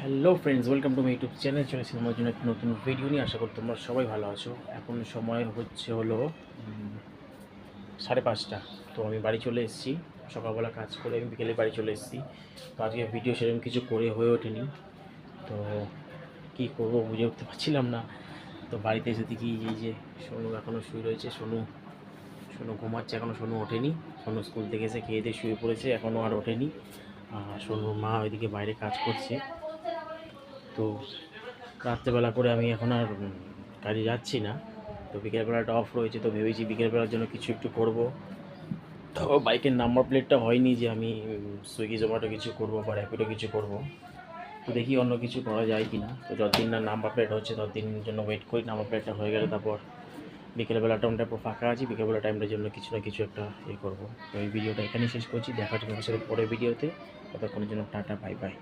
Hello friends, welcome to my YouTube channel. চলে এসেছি আমার জন্য একটা নতুন ভিডিও নিয়ে। আশা করি তোমরা সবাই ভালো আছো। এখন সময় হলো 5:30। তো আমি বাড়ি চলে এসেছি। সকালবেলা কাজ করে আমি বিকেলে বাড়ি চলে এসেছি। তো আজকে ভিডিও সেরকম কিছু করে হয়ে ওঠেনি। তো কী করবো বুঝে উঠতে পারছিলাম না। তো বাড়িতে এসে দেখি এই যে সোনু এখনও শুয়ে রয়েছে। সোনু সোনু ঘুমাচ্ছে, এখনও সোনু ওঠেনি। সোনু স্কুল থেকে এসে খেয়ে দিয়ে শুয়ে পড়েছে, এখনও আর ওঠেনি। আর সোনুর মা ওইদিকে বাইরে কাজ করছে। তো রাত্রেবেলা করে আমি এখন আর কাজে যাচ্ছি না। তো বিকেলবেলাটা অফ রয়েছে, তো ভেবেছি বিকেলবেলার জন্য কিছু একটু করব। তো বাইকের নাম্বার প্লেটটা হয়নি যে আমি সুইগি জোম্যাটো কিছু করব বা র্যাপিডো কিছু করব। তো দেখি অন্য কিছু করা যায় কি না। তো যতদিন না নাম্বার প্লেট হচ্ছে ততদিনের জন্য ওয়েট করি। নাম্বার প্লেটটা হয়ে গেলে তারপর বিকেলবেলা টাইমটা পুরো ফাঁকা আছি, বিকেলবেলা টাইমটার জন্য কিছু না কিছু একটা করবো। তো এই ভিডিওটা এখানেই শেষ করছি। দেখা হচ্ছে তোমার সাথে পরের ভিডিওতে। ততক্ষণের জন্য টাটা, বাই বাই।